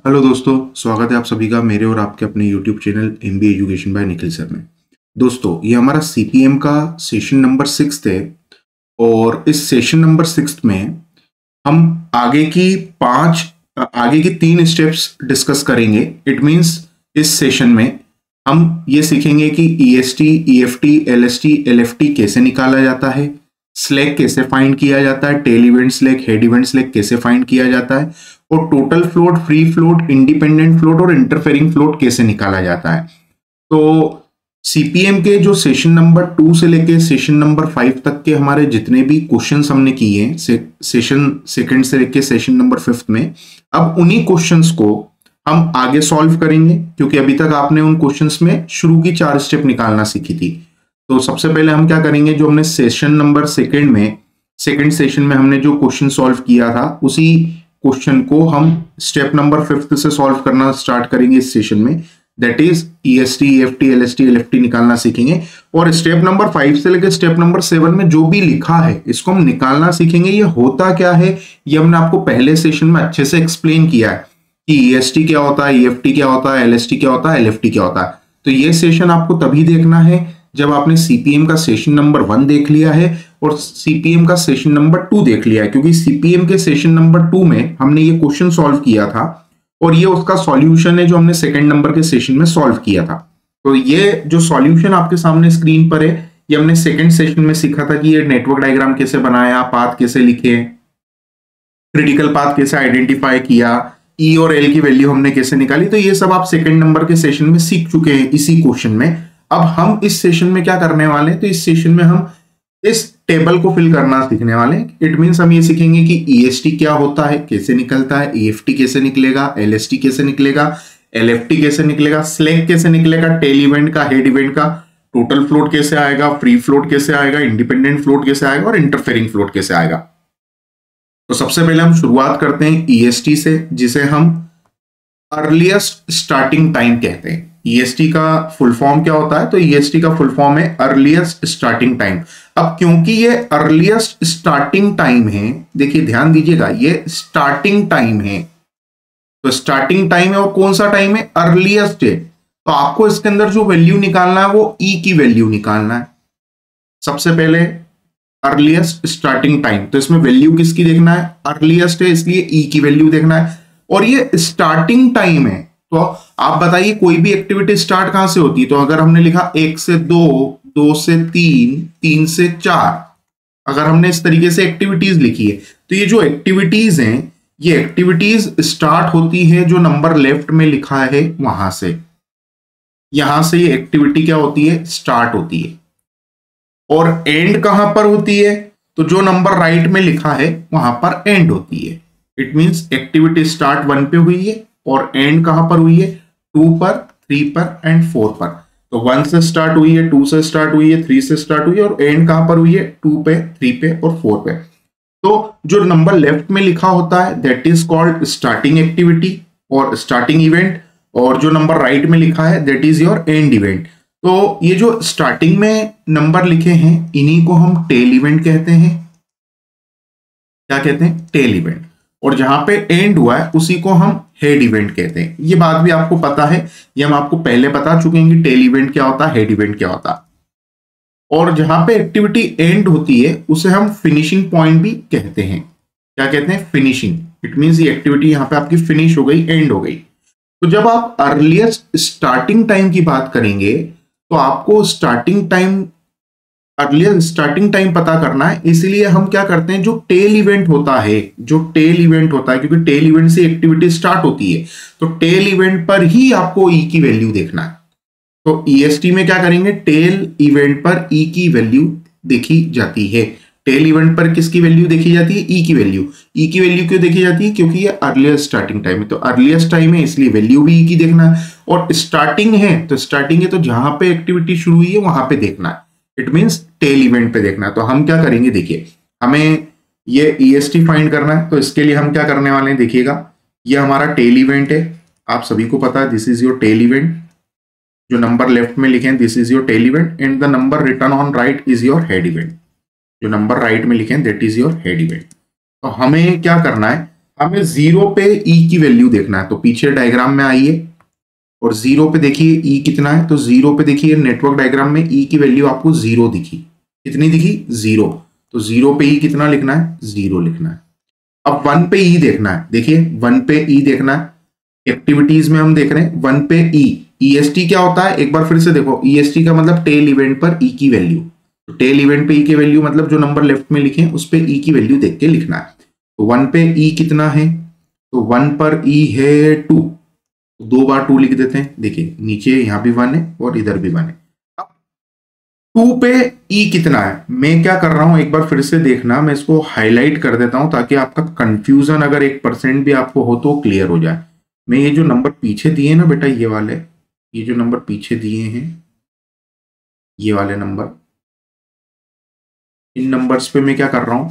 Hello दोस्तों, स्वागत है आप सभी का मेरे और आपके अपने YouTube channel MBA education by Nikhil sir में। दोस्तों, ये हमारा सीपीएम का सेशन नंबर 6 है और इस सेशन नंबर 6 में हम आगे की 3 स्टेप्स डिस्कस करेंगे। इट मींस इस सेशन में हम ये सीखेंगे कि ईएसटी, ईएफटी, एलएसटी, एलएफटी कैसे निकाला जाता है, स्लैक कैसे फाइंड किया जाता है, tail event slack, head event slack कैसे फाइंड किया जाता है, और total float, free float, independent float और इंटरफेरिंग फ्लोट कैसे निकाला जाता है। तो सीपीएम के जो सेशन नंबर 2 से लेके सेशन नंबर 5 तक के हमारे जितने भी क्वेश्चंस हमने किए हैं सेशन सेकंड से लेके सेशन नंबर 5 में, अब उन्हीं क्वेश्चंस को हम आगे सॉल्व करेंगे, क्योंकि अभी तक आपने उन क्वेश्चंस में शुरू की 4 स्टेप निकालना सीखी थी। तो सबसे पहले हम क्या करेंगे, जो हमने सेशन नंबर सेकंड सेशन में हमने जो क्वेश्चन सॉल्व किया था उसी क्वेश्चन को हम स्टेप नंबर 5 से सॉल्व करना स्टार्ट करेंगे इस सेशन में। That is EST, EFT, LST, LFT निकालना सीखेंगे। और स्टेप नंबर 5 से लेकर स्टेप नंबर 7 में जो भी लिखा है इसको हम निकालना सीखेंगे। ये होता क्या है ये हमने आपको पहले सेशन में अच्छे से एक्सप्लेन किया है कि ईएसटी क्या होता है, ईएफटी क्या होता है, एलएसटी क्या होता है, एलएफटी क्या होता है। तो ये सेशन आपको तभी देखना है जब आपने सीपीएम का सेशन नंबर 1 देख लिया है और सीपीएम का सेशन नंबर 2 देख लिया है, क्योंकि सीपीएम के सेशन नंबर 2 में हमने ये क्वेश्चन सॉल्व किया था और ये उसका सॉल्यूशन है जो हमने सेकंड नंबर के सेशन में सॉल्व किया था। तो ये जो सॉल्यूशन आपके सामने स्क्रीन पर है, ये हमने सेकंड सेशन में सीखा था कि ये नेटवर्क डायग्राम कैसे बनाया, पाथ कैसे लिखे, क्रिटिकल पाथ कैसे आइडेंटिफाई किया, ई और एल की वैल्यू हमने कैसे निकाली। तो ये सब आप सेकंड नंबर के सेशन में सीख चुके हैं इसी क्वेश्चन में। अब हम इस सेशन में क्या करने वाले हैं, तो इस सेशन में हम इस टेबल को फिल करना सीखने वाले हैं। इट मींस हम ये सीखेंगे कि ईएसटी क्या होता है, कैसे निकलता है, ईएफटी कैसे निकलेगा, एलएसटी कैसे निकलेगा, एलएफटी कैसे निकलेगा, स्लैक कैसे निकलेगा, टेल इवेंट का, हेड इवेंट का, टोटल फ्लोट कैसे आएगा, फ्री फ्लोट कैसे आएगा, इंडिपेंडेंट फ्लोट कैसे आएगा और इंटरफेरिंग फ्लोट कैसे आएगा। तो सबसे पहले हम शुरुआत करते हैं ईएसटी से, जिसे हम अर्लीस्ट स्टार्टिंग टाइम कहते हैं। ईएसटी का फुल फॉर्म क्या होता है, तो ईएसटी का फुल फॉर्म है अर्लीस्ट स्टार्टिंग टाइम। अब क्योंकि ये अर्लीस्ट स्टार्टिंग टाइम है, देखिए ध्यान दीजिएगा, ये स्टार्टिंग टाइम है, तो स्टार्टिंग टाइम है और कौन सा टाइम है, अर्लीस्ट है। तो आपको इसके अंदर जो वैल्यू निकालना है वो ई की वैल्यू निकालना है। सबसे पहले अर्लीस्ट स्टार्टिंग टाइम, तो इसमें वैल्यू किसकी देखना है, अर्लीस्ट है, इसलिए ई की वैल्यू देखना है। और ये स्टार्टिंग टाइम है, तो आप बताइए कोई भी एक्टिविटी स्टार्ट कहां से होती है। तो अगर हमने लिखा 1 से 2, 2 से 3, 3 से 4, अगर हमने इस तरीके से एक्टिविटीज लिखी है, तो ये जो एक्टिविटीज हैं, ये एक्टिविटीज स्टार्ट होती है जो नंबर लेफ्ट में लिखा है वहां से। यहां से ये एक्टिविटी क्या होती है, स्टार्ट होती है। और एंड कहां पर होती है, तो जो नंबर राइट में लिखा है वहां पर एंड होती है। इट मींस एक्टिविटी स्टार्ट 1 पे हुई है और एंड कहां पर हुई है, 2 पर, 3 पर एंड 4 पर। तो 1 से स्टार्ट हुई है, 2 से स्टार्ट हुई है, 3 से स्टार्ट हुई है और एंड कहां पर हुई है, 2 पे, 3 पे और 4 पे। तो जो नंबर लेफ्ट में लिखा होता है that is called starting activity और स्टार्टिंग इवेंट, और जो नंबर राइट में लिखा है that is your and event. तो ये जो स्टार्टिंग में नंबर लिखे हैं इन्हीं को हम टेल इवेंट कहते हैं। क्या कहते हैं, टेल इवेंट। और जहां पे एंड हुआ है उसी को हम हेड इवेंट कहते हैं। ये बात भी आपको पता है, ये हम आपको पहले बता चुके हैं कि टेल इवेंट क्या होता है, हेड इवेंट क्या होता है। और जहां पे एक्टिविटी एंड होती है उसे हम फिनिशिंग पॉइंट भी कहते हैं। क्या कहते हैं, फिनिशिंग। इट मींस ये एक्टिविटी यहां पे आपकी फिनिश हो गई, एंड हो गई। तो जब आप अर्लीस्ट स्टार्टिंग टाइम की बात करेंगे तो आपको starting time, earlier starting time पता करना है। इसलिए हम क्या करते हैं, जो टेल इवेंट होता है, क्योंकि टेल इवेंट से एक्टिविटी स्टार्ट होती है, तो टेल इवेंट पर ही आपको ई की वैल्यू देखना है। तो ईएसटी में क्या करेंगे, टेल इवेंट पर ई की वैल्यू देखी जाती है। टेल इवेंट पर किसकी वैल्यू देखी जाती है, ई की वैल्यू। ई की वैल्यू क्यों देखी जाती है, क्योंकि ये अर्लिएस्ट स्टार्टिंग टाइम है, तो अर्लिएस्ट टाइम है इसलिए वैल्यू भी ई की देखना है। और स्टार्टिंग है तो जहां पे एक्टिविटी शुरू हुई है वहां पे देखना है। इट मींस टेल इवेंट पे देखना है। तो हम क्या करेंगे, देखिए हमें ये ईएसटी फाइंड करना है, तो इसके लिए हम क्या करने वाले हैं, देखिएगा ये हमारा टेल इवेंट है। आप सभी को पता है this is your tail event. जो नंबर लेफ्ट में लिखे हैं this is your tail event and the number written on right is your head event. जो नंबर राइट में लिखे हैं that is your head event. तो हमें क्या करना है, हमें 0 पे ई की वैल्यू देखना है, तो पीछे डायग्राम में आइए और 0 पे देखिए ई कितना है, तो 0 पे देखिए नेटवर्क डायग्राम में ई की वैल्यू आपको 0 दिखी। कितनी दिखी? 0। तो 0 पे ई कितना लिखना है? 0 लिखना है। अब 1 पे ई देखना है, देखिए 1 पे ई देखना है। एक्टिविटीज में हम देख रहे हैं 1 पे ई। ईएसटी क्या होता है, एक बार फिर से देखो, ईएसटी का मतलब टेल इवेंट पर ई की वैल्यू। तो टेल इवेंट पे ई की वैल्यू मतलब जो नंबर लेफ्ट में लिखे उस पे ई की वैल्यू देख के लिखना है। तो 1 पे ई कितना है? तो 1 पर ई है 2, 2 बार 2 लिख देते हैं। देखिए नीचे यहां भी 1 है और इधर भी 1 है। अब 2 पे ई कितना है, मैं क्या कर रहा हूं एक बार फिर से देखना, मैं इसको हाईलाइट कर देता हूं ताकि आपका कंफ्यूजन अगर 1% भी आपको हो तो क्लियर हो जाए। मैं ये जो नंबर पीछे दिए ना बेटा, ये वाले, ये जो नंबर पीछे दिए हैं, ये वाले नंबर, इन नंबर्स पे मैं क्या कर रहा हूं,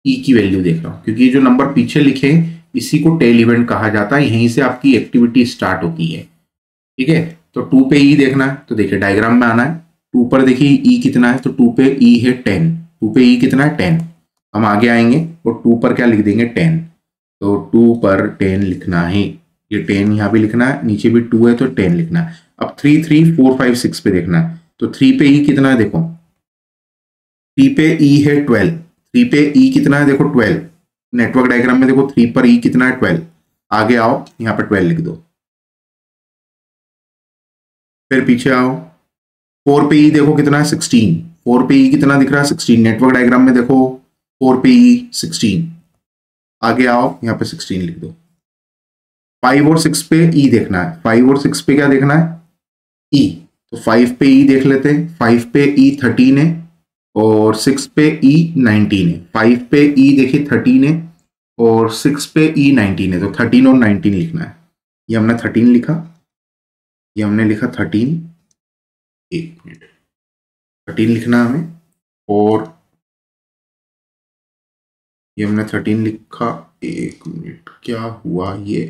ई की वैल्यू देख रहा हूं, क्योंकि ये जो नंबर पीछे लिखे इसी को टेल इवेंट कहा जाता है, यहीं से आपकी एक्टिविटी स्टार्ट होती है। ठीक है, तो 2 पे ई देखना है, तो देखिए डायग्राम में आना है। 2 पर देखिए ई कितना है, तो 2 पे ई है 10। 2 पे ई कितना है? 10। हम आगे आएंगे और 2 पर क्या लिख देंगे? 10। तो 2 पर 10 लिखना है, ये 10 यहाँ भी लिखना है, नीचे भी 2 है तो 10 लिखना है। अब 3 3 4 5 6 पे देखना है, तो 3 पे ई कितना है? देखो 3 पे ई है 12। 3 पे ई कितना है? देखो 12। नेटवर्क डायग्राम में देखो 3 पर ई कितना है? 12। आगे आओ, यहाँ पर 12 लिख दो। फिर पीछे आओ, 4 पे ई देखो कितना है? 16। 4 पे ई कितना दिख रहा है? 16। नेटवर्क डायग्राम में देखो 4 पे ई 16। आगे आओ, यहाँ पे 16 लिख दो। 5 और 6 पे ई देखना है। 5 और 6 पे क्या देखना है? ई। तो 5 पे ई देख लेते हैं। 5 पे ई 13 है और 6 पे ई 19 है। 5 पे ई देखिए 13 है और 6 पे ई 19 है, तो 13 और 19 लिखना है। ये हमने 13 लिखा, ये हमने लिखा 13। एक मिनट, 13 लिखना है हमें, और ये हमने 13 लिखा। एक मिनट, क्या हुआ ये?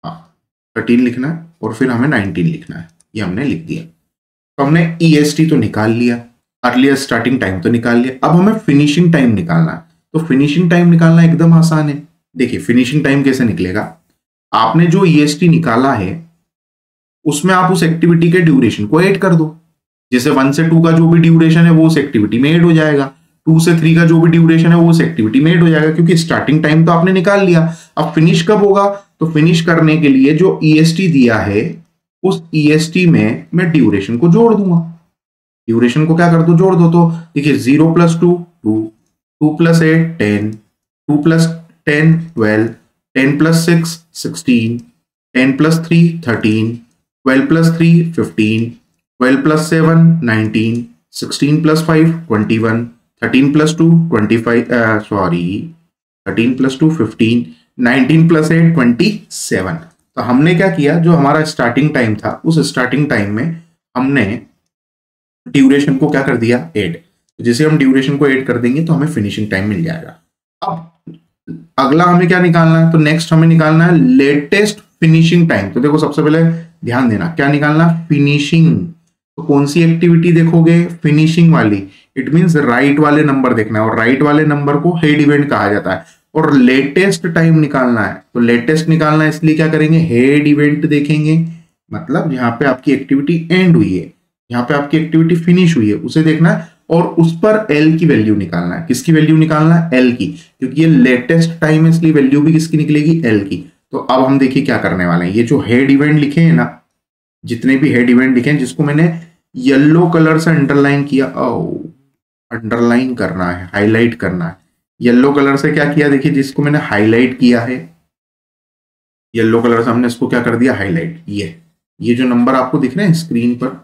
हाँ, 13 लिखना है और फिर हमें 19 लिखना है, ये हमने लिख दिया। तो हमने ईएसटी तो निकाल लिया, अर्लियर स्टार्टिंग टाइम तो निकाल लिया। अब हमें फिनिशिंग टाइम निकालना है। तो फिनिशिंग टाइम निकालना एकदम आसान है। देखिए फिनिशिंग टाइम कैसे निकलेगा, आपने जो ईएसटी निकाला है उसमें आप उस एक्टिविटी के ड्यूरेशन को ऐड कर दो। जैसे 1 से 2 का जो भी ड्यूरेशन है वो उस एक्टिविटी में ऐड हो जाएगा, 2 से 3 का जो भी ड्यूरेशन है वो उस एक्टिविटी में ऐड हो जाएगा, क्योंकि स्टार्टिंग टाइम तो आपने निकाल लिया। अब फिनिश कब होगा, तो फिनिश करने के लिए जो ईएसटी दिया है उस ईएसटी में मैं ड्यूरेशन को जोड़ दूंगा। ड्यूरेशन को क्या कर दो? जोड़ दो। तो देखिए 0 + 2 2, 2 + 8 10, 2 + 10 12, 10 + 6 16, 10 + 3 13, 12 + 3 15, 12 + 7 19, 16 + 5 21, 13 + 2 25, 13 + 2 15, 19 + 8 27। तो हमने क्या किया, जो हमारा स्टार्टिंग टाइम था उस स्टार्टिंग टाइम में हमने ड्यूरेशन को क्या कर दिया? ऐड। जैसे हम ड्यूरेशन को ऐड कर देंगे तो हमें फिनिशिंग टाइम मिल जाएगा। अब अगला हमें क्या निकालना है, तो नेक्स्ट हमें निकालना है लेटेस्ट फिनिशिंग टाइम। तो देखो सबसे पहले ध्यान देना, क्या निकालना? फिनिशिंग। तो कौन सी एक्टिविटी देखोगे? फिनिशिंग वाली। इट मींस राइट वाले नंबर देखना है, और राइट वाले नंबर को हेड इवेंट कहा जाता है। और लेटेस्ट टाइम निकालना है, तो लेटेस्ट निकालना है इसलिए क्या करेंगे? हेड इवेंट देखेंगे, मतलब यहाँ पे आपकी एक्टिविटी एंड हुई है, यहाँ पे आपकी एक्टिविटी फिनिश हुई है, उसे देखना है और उस पर एल की वैल्यू निकालना है। किसकी वैल्यू निकालना है? एल की, क्योंकि ये लेटेस्ट टाइम है इसलिए वैल्यू भी किसकी निकलेगी? एल की। तो अब हम देखिए क्या करने वाले हैं। ये जो हेड इवेंट लिखे हैं ना, जितने भी हेड इवेंट लिखे हैं जिसको मैंने येलो कलर से अंडरलाइन किया, अंडरलाइन करना है, हाईलाइट करना है। येलो कलर से क्या किया? देखिए जिसको मैंने हाईलाइट किया है येलो कलर से, हमने इसको क्या कर दिया? हाईलाइट। ये जो नंबर आपको दिख रहे हैं स्क्रीन पर,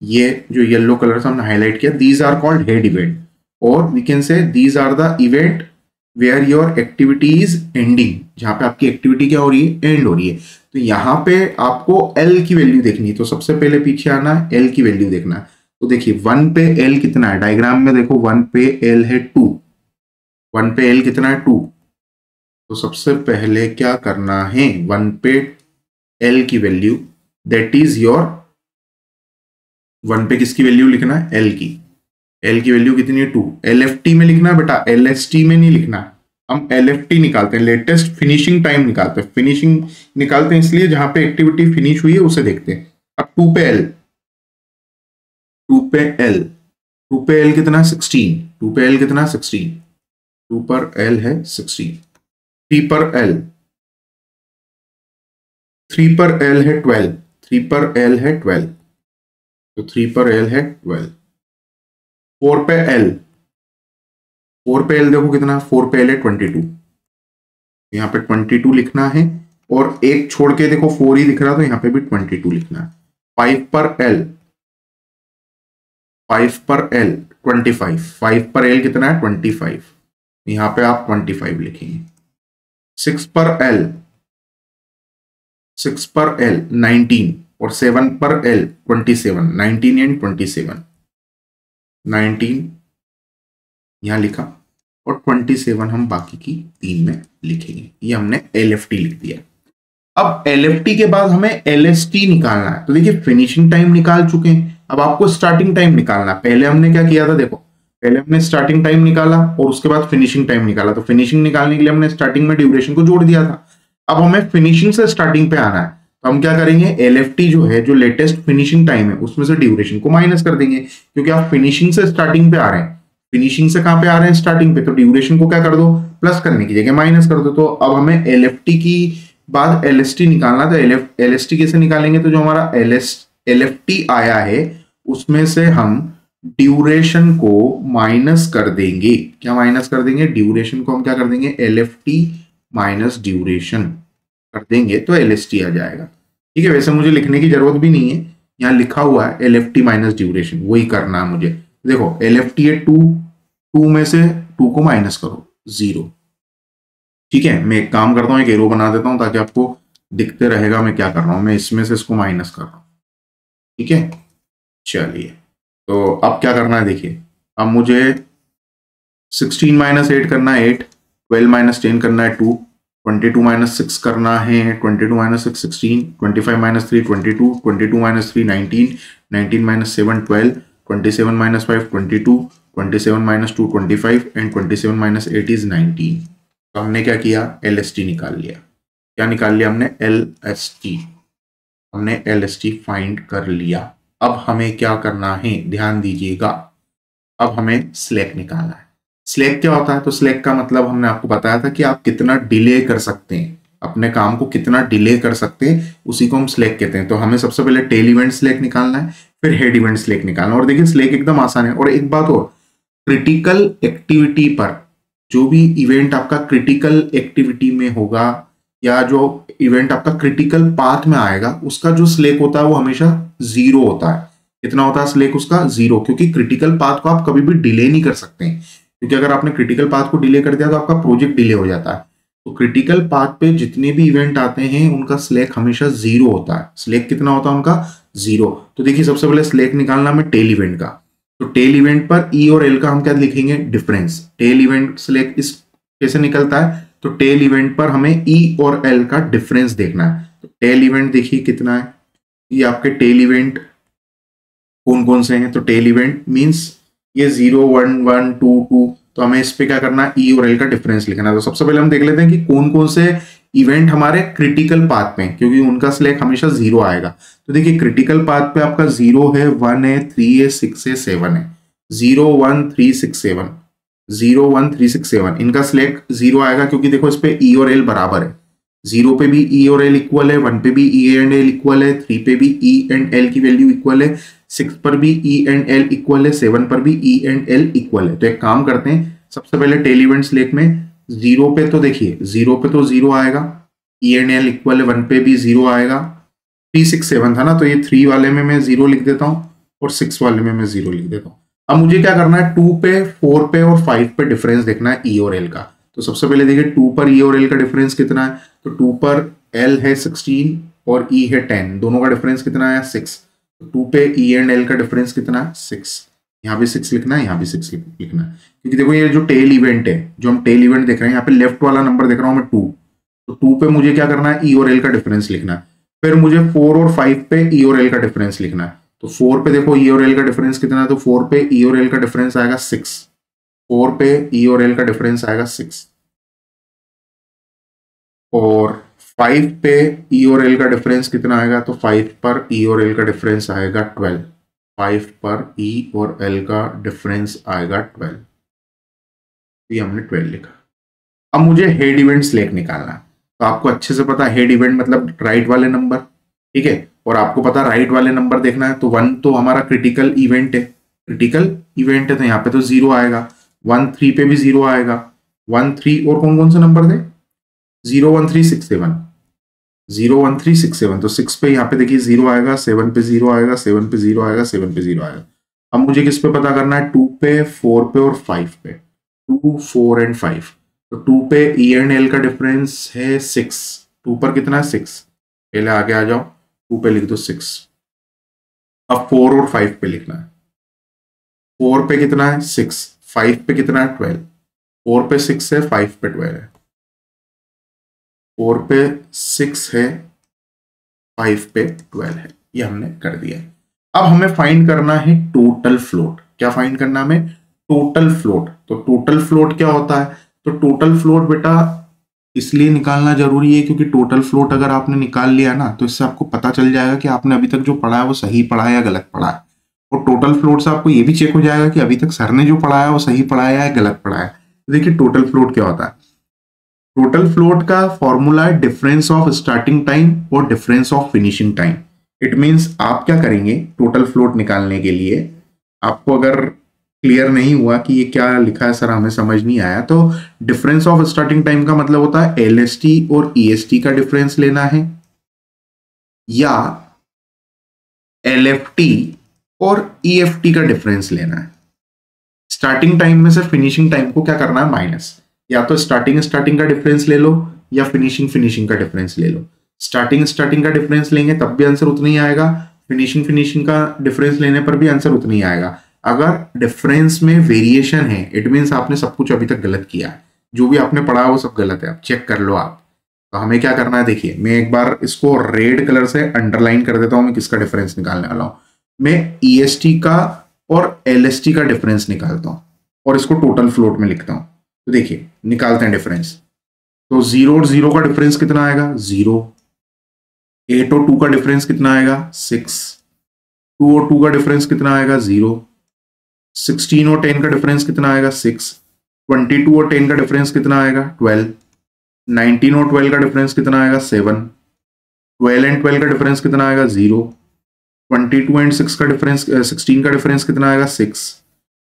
ये जो येलो कलर से हमने हाईलाइट किया, these are called head event, और we can say these are the event where your activity is ending, जहां पे आपकी एक्टिविटी क्या हो रही है? एंड हो रही है। तो यहाँ पे आपको एल की वैल्यू देखनी है, तो सबसे पहले पीछे आना है, एल की वैल्यू देखना है। तो देखिए 1 पे एल कितना है? डायग्राम में देखो 1 पे एल है 2। 1 पे एल कितना है? 2। तो सबसे पहले क्या करना है, 1 पे एल की वैल्यू, दैट इज योर 1 पे किसकी वैल्यू लिखना है? एल की। एल की वैल्यू कितनी है? 2। एल एफ टी में लिखना है बेटा, एल एस टी में नहीं लिखना। हम LFT निकालते हैं, लेटेस्ट फिनिशिंग टाइम निकालते हैं। फिनिशिंग निकालते हैं इसलिए जहां पे एक्टिविटी फिनिश हुई है उसे देखते हैं। अब 2 पे L, 2 पे L, 2 पे L कितना 16, 2 पे L कितना 16, 2 पर L है 16, 3 पर L, 3 पर L है 12, 3 पर L है 12, तो 3 पर L है 12, 4 पे L, 4 पे L देखो कितना, 4 पे L है 22, यहाँ पे 22 लिखना है, और एक छोड़ के देखो 4 ही दिख रहा, तो यहाँ पे भी 22 लिखना है। 5 पर L, 5 पर L 25, 5 पर L कितना है 25, यहाँ पे आप 25 लिखेंगे। 6 पर L, 6 पर L 19, और 7 पर L 27, 19 एंड 27, 19 यहां लिखा, और 27 हम बाकी की 3 में लिखेंगे। ये हमने LFT लिख दिया। अब LFT के बाद हमें LST निकालना है। तो देखिए फिनिशिंग टाइम निकाल चुके हैं, अब आपको स्टार्टिंग टाइम निकालना है। पहले हमने क्या किया था, देखो पहले हमने स्टार्टिंग टाइम निकाला और उसके बाद फिनिशिंग टाइम निकाला। तो फिनिशिंग निकालने के लिए हमने स्टार्टिंग में ड्यूरेशन को जोड़ दिया था। अब हमें फिनिशिंग से स्टार्टिंग पे आना है, तो हम क्या करेंगे, LFT जो है, जो लेटेस्ट फिनिशिंग टाइम है, उसमें से ड्यूरेशन को माइनस कर देंगे, क्योंकि आप फिनिशिंग से स्टार्टिंग पे आ रहे हैं। फिनिशिंग से कहां पे आ रहे हैं, स्टार्टिंग पे, तो ड्यूरेशन को क्या कर दो, प्लस करने की जगह माइनस कर दो। तो अब हमें LFT की बाद LST निकालना था। LST कैसे निकालेंगे, तो जो हमारा LFT आया है उसमें से हम ड्यूरेशन को माइनस कर देंगे। क्या माइनस कर देंगे, ड्यूरेशन को हम क्या कर देंगे, LFT माइनस ड्यूरेशन कर देंगे, तो LST आ जाएगा। ठीक है, वैसे मुझे लिखने की जरूरत भी नहीं है, यहाँ लिखा हुआ है LFT माइनस ड्यूरेशन, वही करना है मुझे। देखो LFT है 2, 2 में से 2 को माइनस करो 0। ठीक है, मैं एक काम करता हूँ, एक एरो बना देता हूँ ताकि आपको दिखते रहेगा मैं क्या कर रहा हूँ। मैं इसमें से इसको माइनस कर रहा हूँ। ठीक है, चलिए, तो अब क्या करना है, देखिए अब मुझे 16 माइनस 8 करना है 8, 12 माइनस 10 करना है 2, 22 माइनस 6 करना है 22 minus 6 16, 25 minus 3 22, 22 minus 3 19, 19 minus 7 12, 27 minus 5 22, 27 minus 2 25 and 27 minus 8 is 19। तो हमने क्या किया, LST निकाल लिया। क्या निकाल लिया हमने, LST, हमने LST फाइंड कर लिया। अब हमें क्या करना है, ध्यान दीजिएगा, अब हमें स्लैक निकालना है। स्लैक क्या होता है, तो स्लैक का मतलब हमने आपको बताया था कि आप कितना डिले कर सकते हैं, अपने काम को कितना डिले कर सकते हैं, उसी को हम स्लैक कहते हैं। तो हमें सबसे पहले टेल इवेंट स्लैक निकालना है, फिर हेड इवेंट स्लैक निकालना है। और देखिए स्लैक एकदम आसान है। और एक बात और, क्रिटिकल एक्टिविटी पर, जो भी इवेंट आपका क्रिटिकल एक्टिविटी में होगा या जो इवेंट आपका क्रिटिकल पाथ में आएगा, उसका जो स्लैक होता है वो हमेशा 0 होता है। कितना होता है स्लैक उसका, 0, क्योंकि क्रिटिकल पाथ को आप कभी भी डिले नहीं कर सकते हैं, क्योंकि अगर आपने क्रिटिकल पाथ को डिले कर दिया तो आपका प्रोजेक्ट डिले हो जाता है। तो क्रिटिकल पाथ पे जितने भी इवेंट आते हैं उनका स्लैक हमेशा 0 होता है। स्लैक कितना होता है उनका, 0। तो देखिए सबसे पहले स्लैक निकालना में टेल इवेंट का, तो टेल इवेंट पर E और L का हम क्या लिखेंगे, डिफरेंस। टेल इवेंट स्लैक इस कैसे निकलता है, तो टेल इवेंट पर हमें E और L का डिफरेंस देखना है। तो टेल इवेंट देखिए कितना है, ये आपके टेल इवेंट कौन कौन से हैं, तो टेल इवेंट मींस ये 0 1 1 2 2, तो हमें इस पे क्या करना है, E और L का डिफरेंस लिखना है। तो सबसे पहले हम देख लेते हैं कि कौन कौन से इवेंट हमारे क्रिटिकल पाथ में, क्योंकि उनका स्लैक हमेशा 0 आएगा। तो देखिए क्रिटिकल पाथ पे आपका 0 है, 1 है, 3 है, 6 है, 7 है। 0 1 3 6 7, 0 1 3 6 7, इनका स्लैक 0 आएगा, क्योंकि देखो इस पे E और L बराबर है। 0 पे भी E और L इक्वल है, 1 पे भी E एंड L इक्वल है, 3 पे भी E एंड L की वैल्यू इक्वल है, 6 पर भी E एंड L इक्वल है, 7 पर भी E एंड L इक्वल है। तो एक काम करते हैं, सबसे पहले टेल इवेंट स्लैक में 0 पे, तो देखिए 0 पे तो 0 आएगा, E एंड L इक्वल है, 1 पे भी 0 आएगा, 3 6 7 था ना, तो ये 3 वाले में मैं 0 लिख देता हूँ और 6 वाले में मैं 0 लिख देता हूँ। अब मुझे क्या करना है, 2 पे 4 पे और 5 पे डिफरेंस देखना है E और L का। तो सबसे पहले देखिए 2 पर E और L का डिफरेंस कितना है, तो 2 पर L है 16 और E है 10, दोनों का डिफरेंस कितना है 6। तो 2 पे E एंड L का डिफरेंस कितना है 6, यहाँ भी 6 लिखना है, यहाँ भी 6 लिखना है, क्योंकि देखो ये जो टेल इवेंट है, जो हम टेल इवेंट देख रहे हैं, यहाँ पे लेफ्ट वाला नंबर देख रहा हूँ मैं 2, तो 2 पे मुझे क्या करना है, E और L का डिफरेंस लिखना है। फिर मुझे 4 और 5 पे E और L का डिफरेंस लिखना है। तो 4 पे देखो E और L का डिफरेंस कितना है, तो 4 पे E और L का डिफरेंस आएगा 6, 4 पे E और L का डिफरेंस आएगा 6। और 5 पे ई और एल का डिफरेंस कितना आएगा, तो 5 पर ई और एल का डिफरेंस आएगा 12। 5 पर ई और एल का डिफरेंस आएगा 12, ये हमने 12 लिखा। अब मुझे हेड इवेंट सिलेक्ट निकालना है, तो आपको अच्छे से पता है हेड इवेंट मतलब राइट वाले नंबर, ठीक है, और आपको पता राइट वाले नंबर देखना है, तो 1 तो हमारा क्रिटिकल इवेंट है, क्रिटिकल इवेंट है तो यहाँ पे तो 0 आएगा, 1 3 पे भी 0 आएगा, 1 3 और कौन कौन से नंबर थे, 0 1 3 6 7, 0 1 3 6 7, तो 6 पे यहाँ पे देखिए 0 आएगा, 7 पे 0 आएगा, 7 पे 0 आएगा, 7 पे 0 आएगा। अब मुझे किस पे पता करना है, 2 पे, 4 पे और 5 पे, 2 4 एंड 5। तो 2 पे ई एंड एल का डिफरेंस है 6, 2 पर कितना है 6, पहले आगे आ जाओ, 2 पे लिख दो 6। अब 4 और 5 पे लिखना है, 4 पे कितना है 6, 5 पे कितना है 12, 4 पे 6 है, 5 पे 12 है, 4 पे 6 है, 5 पे 12 है, ये हमने कर दिया। अब हमें फाइंड करना है टोटल फ्लोट। क्या फाइंड करना है हमें, टोटल फ्लोट। तो टोटल फ्लोट क्या होता है, तो टोटल फ्लोट बेटा इसलिए निकालना जरूरी है क्योंकि टोटल फ्लोट अगर आपने निकाल लिया ना तो इससे आपको पता चल जाएगा कि आपने अभी तक जो पढ़ा है वो सही पढ़ा है या गलत पढ़ा है। और टोटल फ्लोट से आपको ये भी चेक हो जाएगा कि अभी तक सर ने जो पढ़ाया वो सही पढ़ाया या गलत पढ़ाया है। देखिए टोटल फ्लोट क्या होता है, टोटल फ्लोट का फॉर्मूला है डिफरेंस ऑफ स्टार्टिंग टाइम और difference of finishing time. It means आप क्या करेंगे टोटल फ्लोट निकालने के लिए, आपको अगर क्लियर नहीं हुआ कि ये क्या लिखा है सर हमें समझ नहीं आया, तो डिफरेंस ऑफ स्टार्टिंग टाइम का मतलब होता है एलएसटी और ईएसटी का डिफरेंस लेना है, या एलएफटी और ईएफटी का डिफरेंस लेना है। स्टार्टिंग टाइम में से फिनिशिंग टाइम को क्या करना है माइनस, या तो स्टार्टिंग का डिफरेंस ले लो या फिनिशिंग का डिफरेंस ले लो। स्टार्टिंग का डिफरेंस लेंगे तब भी आंसर उतना ही आएगा, फिनिशिंग का डिफरेंस लेने पर भी आंसर उतना ही आएगा। अगर डिफरेंस में वेरिएशन है इट मीन्स आपने सब कुछ अभी तक गलत किया है, जो भी आपने पढ़ा वो सब गलत है, आप चेक कर लो आप। तो हमें क्या करना है, देखिए मैं एक बार इसको रेड कलर से अंडरलाइन कर देता हूं, मैं किसका डिफरेंस निकालने वाला हूं, मैं ईएसटी का और एलएसटी का डिफरेंस निकालता हूं और इसको टोटल फ्लोट में लिखता हूं। तो देखिए निकालते हैं डिफरेंस, तो 0 और 0 का डिफरेंस कितना आएगा 0, 8 और 2 का डिफरेंस कितना आएगा 6, 2 और 2 का डिफरेंस कितना आएगा 0, 16 और 10 का डिफरेंस कितना आएगा 6, 22 और 10 का डिफरेंस कितना आएगा 12, 19 और 12 का डिफरेंस कितना आएगा 7, 12 एंड 12 का डिफरेंस कितना आएगा 0, 22 एंड 6 का डिफरेंस 16 का डिफरेंस कितना आएगा 6,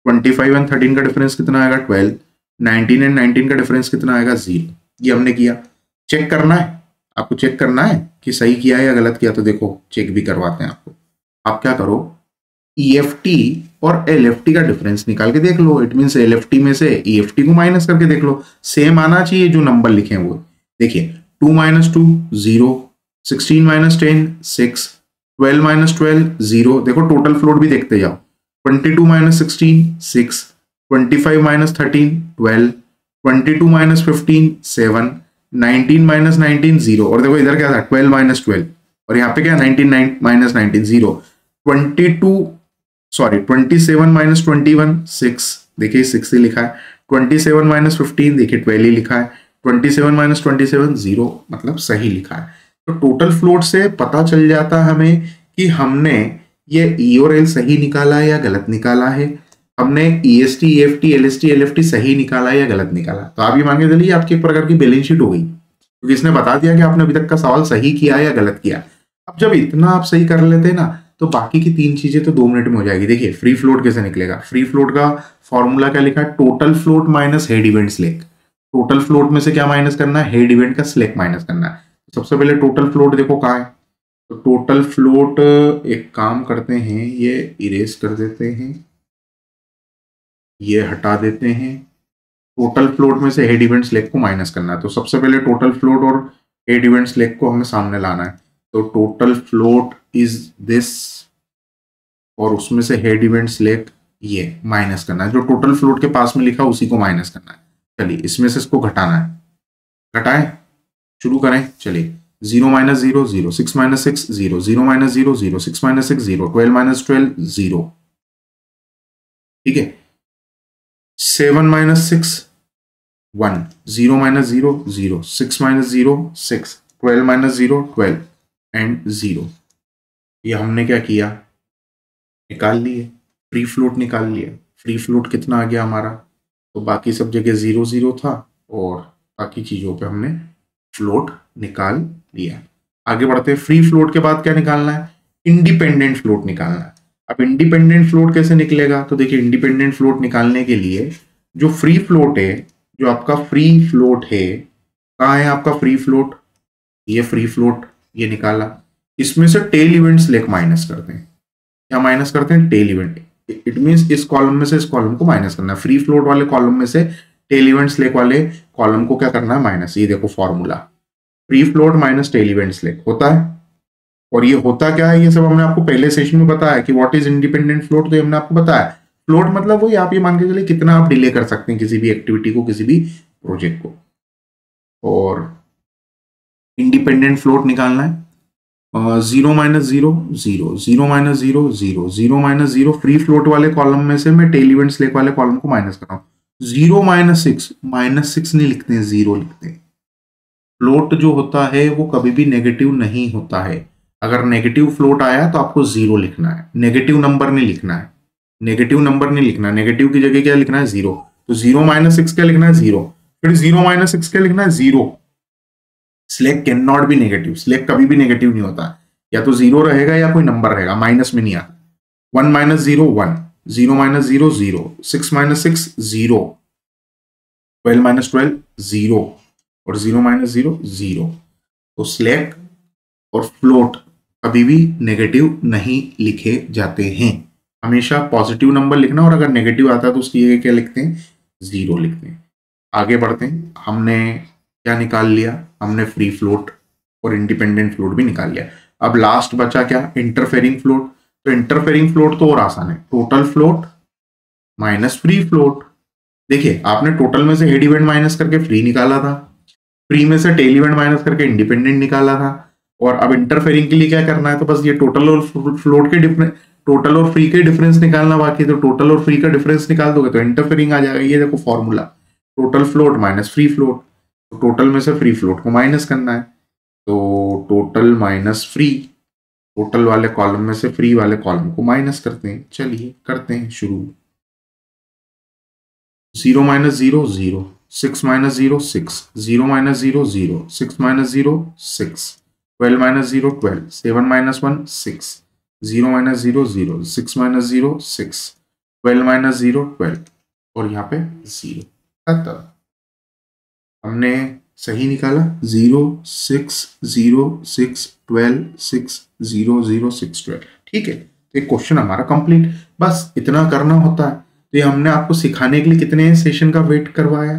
25 एंड 13 का डिफरेंस कितना आएगा 12, 19 एंड 19 का डिफरेंस कितना आएगा 0। ये हमने किया। चेक करना है आपको, चेक करना है कि सही किया है या गलत किया, तो देखो चेक भी करवाते हैं आपको। आप क्या करो, ईएफटी और एलएफटी का डिफरेंस निकाल के देख लो, इट मींस एलएफटी में से ईएफटी को माइनस करके देख लो, सेम आना चाहिए जो नंबर लिखे हैं वो। देखिए 2 - 2 0, 16 - 10 6, 12 - 12 0। देखो टोटल फ्लोट भी देखते जाओ, 22 - 16 6, 25 - 13 12, 22 - 15 7, 19 - 19 0। और देखो इधर क्या था 12 - 12 और यहाँ पे क्या 19 - 19 0, 27 - 21 6, देखिए 6 ही लिखा है, 27 - 15 देखिए 12 ही लिखा है, 27 - 27 0, मतलब सही लिखा है। तो टोटल फ्लोट से पता चल जाता है हमें कि हमने ये ई और एल सही निकाला है या गलत निकाला है, हमने ईएसटी ईएफटी एलएसटी एलएफटी सही निकाला है या गलत निकाला। तो आप ये मान के चलिए आपकी एक प्रकार की बैलेंस शीट हो गई, क्योंकि इसने बता दिया कि आपने अभी तक का सवाल सही किया है या गलत किया। अब जब इतना आप सही कर लेते हैं ना तो बाकी की 3 चीजें तो 2 मिनट में हो जाएगी। देखिए फ्री फ्लोट कैसे निकलेगा, फ्री फ्लोट का फॉर्मूला क्या लिखा है, total float minus head event slack. Total float में से क्या माइनस करना है, हेड इवेंट का स्लेक माइनस करना है। सबसे पहले टोटल फ्लोट देखो कहाँ है, तो टोटल फ्लोट एक काम करते हैं, ये इरेज कर देते हैं, ये हटा देते हैं। टोटल फ्लोट में से हेड इवेंट स्लेक को माइनस करना है, तो सबसे पहले टोटल फ्लोट और हेड इवेंट स्लेक को हमें सामने लाना है। तो टोटल फ्लोट इज दिस और उसमें से हेड इवेंट स्लेक ये माइनस करना है, जो टोटल फ्लोट के पास में लिखा उसी को माइनस करना है। चलिए इसमें से इसको घटाना है, घटाएं, शुरू करें। चलिए 0 - 0 0, 6 - 6 0, 0 - 0 0, 6 - 6 0, 12 - 12 0, ठीक है। 7 - 6 1, 0 माइनस 0 0, 6 माइनस 0 6, 12 माइनस 0 12 एंड 0। ये हमने क्या किया, निकाल लिए, फ्री फ्लोट निकाल लिया। फ्री फ्लोट कितना आ गया हमारा, तो बाकी सब जगह 0 0 था और बाकी चीज़ों पे हमने फ्लोट निकाल लिया। आगे बढ़ते हैं, फ्री फ्लोट के बाद क्या निकालना है, इंडिपेंडेंट फ्लोट निकालना है। अब इंडिपेंडेंट फ्लोट कैसे निकलेगा, तो देखिए इंडिपेंडेंट फ्लोट निकालने के लिए जो फ्री फ्लोट है, जो आपका फ्री फ्लोट है, कहाँ है आपका फ्री फ्लोट, ये फ्री फ्लोट, ये निकाला। इसमें से टेल इवेंट सिलेक्ट माइनस करते हैं, क्या माइनस करते हैं, टेल इवेंट। इट मींस इस कॉलम में से इस कॉलम को माइनस करना है, फ्री फ्लोट वाले कॉलम में से टेल इवेंट सिलेक्ट वाले कॉलम को क्या करना है, माइनस। ये देखो formula, free float minus tell event select होता है। और ये होता क्या है, ये सब हमने आपको पहले सेशन में बताया कि व्हाट इज इंडिपेंडेंट फ्लोट, तो ये हमने आपको बताया। फ्लोट मतलब वही, आप ये मान के चलिए कितना आप डिले कर सकते हैं किसी भी एक्टिविटी को, किसी भी प्रोजेक्ट को। और इंडिपेंडेंट फ्लोट निकालना है, 0 minus 0 0, 0 minus 0 0, 0 minus 0, free float वाले कॉलम में से मैं टेल इवेंट सिलेक्ट वाले कॉलम को माइनस कर रहा हूँ। 0 माइनस 6, माइनस 6 नहीं लिखते हैं, 0 लिखते हैं। फ्लोट जो होता है वो कभी भी नेगेटिव नहीं होता है। अगर नेगेटिव फ्लोट आया तो आपको 0 लिखना है, नेगेटिव नंबर नहीं लिखना है, नेगेटिव नंबर नहीं लिखना है, नेगेटिव की जगह क्या लिखना है, 0। तो 0 माइनस 6 क्या लिखना है, 0। फिर 0 माइनस 6 क्या लिखना है, 0। Slack can not be negative, slack कभी भी नेगेटिव नहीं होता, या तो 0 रहेगा या कोई नंबर रहेगा, माइनस में नहीं आता। 1 माइनस 0 1, 0 माइनस 0 0, 6 माइनस 6 0, 12 माइनस 12 0 और 0 माइनस 0 0। तो स्लैक और फ्लोट कभी भी नेगेटिव नहीं लिखे जाते हैं, हमेशा पॉजिटिव नंबर लिखना, और अगर नेगेटिव आता है तो उसकी जगह क्या लिखते हैं, 0 लिखते हैं। आगे बढ़ते हैं, हमने क्या निकाल लिया, हमने फ्री फ्लोट और इंडिपेंडेंट फ्लोट भी निकाल लिया। अब लास्ट बचा क्या, इंटरफेरिंग फ्लोट। तो इंटरफेरिंग फ्लोट तो और आसान है, total float minus free float. देखिए आपने टोटल में से हेड इवेंट माइनस करके फ्री निकाला था, फ्री में से टेल इवेंट माइनस करके इंडिपेंडेंट निकाला था, और अब इंटरफेरिंग के लिए क्या करना है, तो बस ये टोटल और फ्लोट के डिफरेंस, टोटल और फ्री के डिफरेंस निकालना बाकी। तो टोटल और फ्री का डिफरेंस निकाल दोगे तो इंटरफेरिंग आ जाएगा। ये देखो formula, total float minus free float, तो टोटल में से फ्री फ्लोट को माइनस करना है, तो टोटल माइनस फ्री, टोटल वाले कॉलम में से फ्री वाले कॉलम को माइनस करते हैं। चलिए करते हैं शुरू। 0 minus 0 0, 6 minus 0 6, 0 minus 0 0, 6 minus 0 6, 12 minus 0 12, 7 minus 1 6, 0 minus 0 0, 6 minus 0 6, 12 minus 0 12 और यहाँ पे 0। खत्म, हमने सही निकाला, 0 6 0 6 12 6 0 0 6 12। ठीक है, तो एक क्वेश्चन हमारा कंप्लीट, बस इतना करना होता है। तो ये हमने आपको सिखाने के लिए कितने सेशन का वेट करवाया,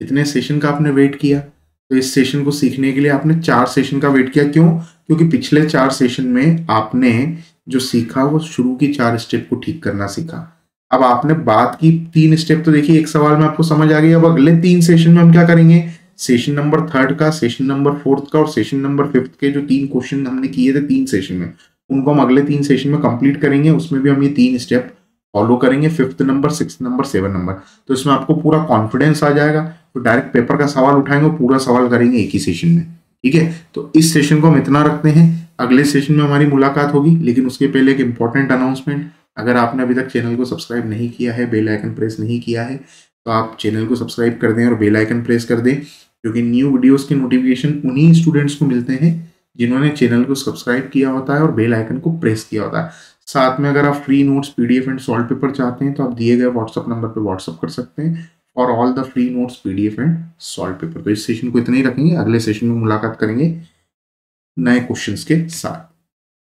कितने सेशन का आपने वेट किया, तो इस सेशन को सीखने के लिए आपने 4 सेशन का वेट किया। क्यों, क्योंकि पिछले 4 सेशन में आपने जो सीखा वो शुरू की 4 स्टेप को ठीक करना सीखा। अब आपने बाद की 3 स्टेप तो देखिए, एक सवाल में आपको समझ आ गई। अब अगले 3 सेशन में हम क्या करेंगे, सेशन नंबर 3 का, सेशन नंबर 4 का और सेशन नंबर 5 के जो 3 क्वेश्चन हमने किए थे 3 सेशन में, उनको हम अगले 3 सेशन में कंप्लीट करेंगे। उसमें भी हम ये 3 स्टेप फॉलो करेंगे, 5th number, 6th number, 7 number. तो इसमें आपको पूरा कॉन्फिडेंस आ जाएगा, तो डायरेक्ट पेपर का सवाल उठाएंगे, पूरा सवाल करेंगे एक ही सेशन में। ठीक है, तो इस सेशन को हम इतना रखते हैं, अगले सेशन में हमारी मुलाकात होगी। लेकिन उसके पहले एक इंपॉर्टेंट अनाउंसमेंट, अगर आपने अभी तक चैनल को सब्सक्राइब नहीं किया है, बेल आइकन प्रेस नहीं किया है, तो आप चैनल को सब्सक्राइब कर दें और बेल आइकन प्रेस कर दें, क्योंकि न्यू वीडियोस के नोटिफिकेशन उन्हीं स्टूडेंट्स को मिलते हैं जिन्होंने चैनल को सब्सक्राइब किया होता है और बेल आइकन को प्रेस किया होता है। साथ में अगर आप free notes, PDF and solve paper चाहते हैं तो आप दिए गए व्हाट्सअप नंबर पर व्हाट्सअप कर सकते हैं for all the free notes, PDF and solve paper. तो इस सेशन को इतना ही रखेंगे, अगले सेशन में मुलाकात करेंगे नए क्वेश्चंस के साथ।